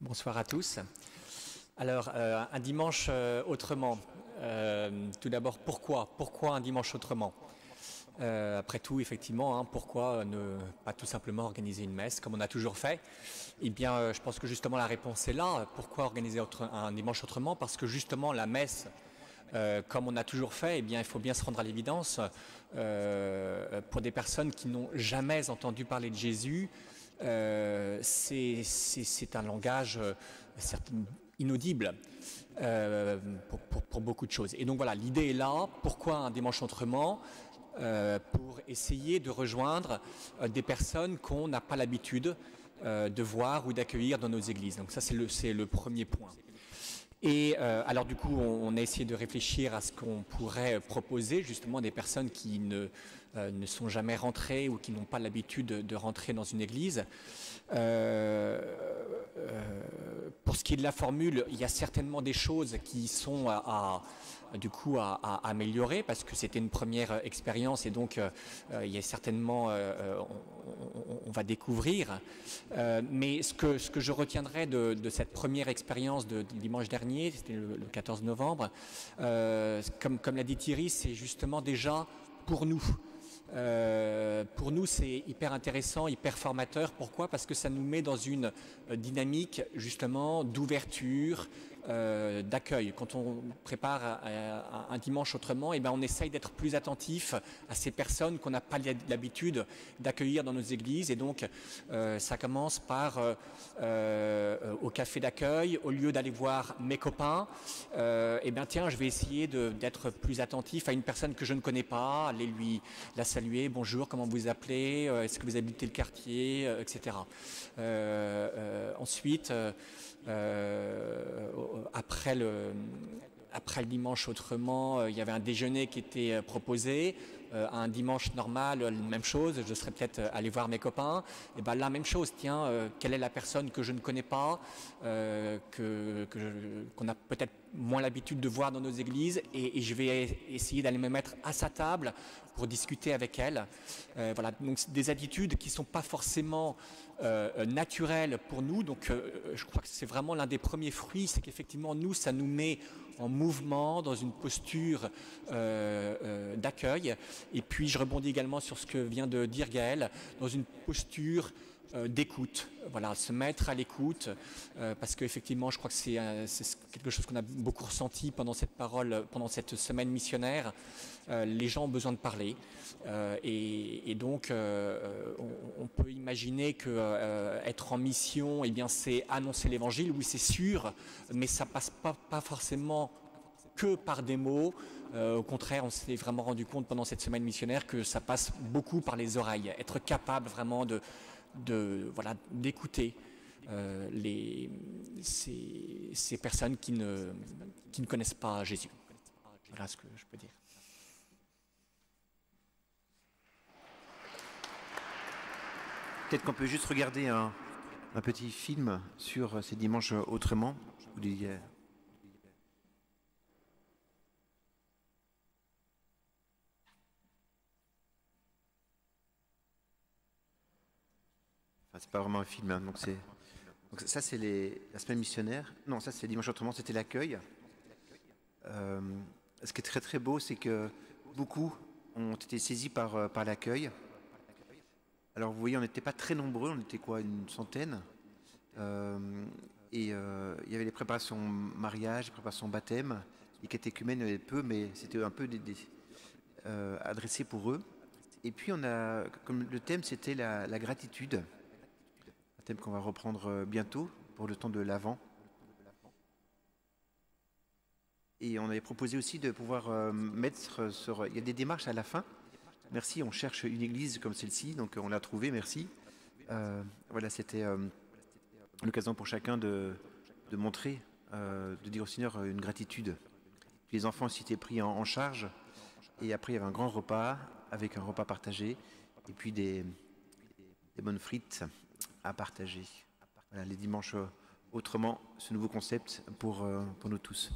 Bonsoir à tous. Alors, un dimanche autrement. Tout d'abord, pourquoi un dimanche autrement? Après tout, effectivement, pourquoi ne pas tout simplement organiser une messe comme on a toujours fait? Eh bien, je pense que justement la réponse est là. Pourquoi organiser un dimanche autrement? Parce que justement la messe, comme on a toujours fait, eh bien, il faut bien se rendre à l'évidence. Pour des personnes qui n'ont jamais entendu parler de Jésus, c'est un langage inaudible pour beaucoup de choses. Et donc voilà, l'idée est là. Pourquoi un dimanche autrement? Pour essayer de rejoindre des personnes qu'on n'a pas l'habitude de voir ou d'accueillir dans nos églises. Donc ça, c'est le premier point. Et alors du coup, on a essayé de réfléchir à ce qu'on pourrait proposer justement à des personnes qui ne sont jamais rentrées ou qui n'ont pas l'habitude de rentrer dans une église. Pour ce qui est de la formule, il y a certainement des choses qui sont du coup à améliorer parce que c'était une première expérience et donc il y a certainement on va découvrir. Mais ce que je retiendrai de cette première expérience de dimanche dernier, c'était le 14 novembre, comme l'a dit Thierry, c'est justement déjà pour nous. Pour nous, c'est hyper intéressant, hyper formateur. Pourquoi? Parce que ça nous met dans une dynamique justement d'ouverture, d'accueil. Quand on prépare un dimanche autrement, eh ben, on essaye d'être plus attentif à ces personnes qu'on n'a pas l'habitude d'accueillir dans nos églises. Et donc, ça commence par au café d'accueil, au lieu d'aller voir mes copains, eh bien tiens, je vais essayer d'être plus attentif à une personne que je ne connais pas, aller la saluer, bonjour, comment vous appelez, est-ce que vous habitez le quartier, etc. Ensuite, après le dimanche autrement, il y avait un déjeuner qui était proposé. Un dimanche normal, même chose, je serais peut-être allé voir mes copains. Et ben là, même chose, tiens, quelle est la personne que je ne connais pas, qu'on a peut-être moins l'habitude de voir dans nos églises, et je vais essayer d'aller me mettre à sa table pour discuter avec elle. Voilà, donc des attitudes qui ne sont pas forcément naturelles pour nous. Donc je crois que c'est vraiment l'un des premiers fruits, c'est qu'effectivement nous, ça nous met en mouvement, dans une posture d'accueil. Et puis je rebondis également sur ce que vient de dire Gaël, dans une posture d'écoute, voilà, se mettre à l'écoute, parce qu'effectivement, je crois que c'est quelque chose qu'on a beaucoup ressenti pendant cette parole, pendant cette semaine missionnaire. Les gens ont besoin de parler, et donc on peut imaginer que être en mission, eh bien, c'est annoncer l'Évangile. Oui, c'est sûr, mais ça passe pas forcément que par des mots. Au contraire, on s'est vraiment rendu compte pendant cette semaine missionnaire que ça passe beaucoup par les oreilles. Être capable vraiment voilà, d'écouter ces personnes qui ne connaissent pas Jésus. Voilà ce que je peux dire. Peut-être qu'on peut juste regarder un petit film sur ces dimanches autrement. Enfin, c'est pas vraiment un film, donc ça c'est la semaine missionnaire. Non, ça c'est dimanche autrement, c'était l'accueil. Ce qui est très très beau, c'est que beaucoup ont été saisis par l'accueil. Alors vous voyez, on n'était pas très nombreux, on était quoi, une centaine. Et il y avait les préparations mariage, les préparations baptême, les catéchumènes, il y avait peu, mais c'était un peu adressé pour eux. Et puis on a, comme le thème c'était la gratitude, un thème qu'on va reprendre bientôt pour le temps de l'Avent. Et on avait proposé aussi de pouvoir mettre sur... Il y a des démarches à la fin. Merci, on cherche une église comme celle-ci, donc on l'a trouvée, merci. Voilà, c'était l'occasion pour chacun de montrer, de dire au Seigneur une gratitude. Puis les enfants aussi étaient pris en charge. Et après, il y avait un grand repas, avec un repas partagé, et puis des bonnes frites à partager. Voilà, les dimanches autrement, ce nouveau concept pour nous tous.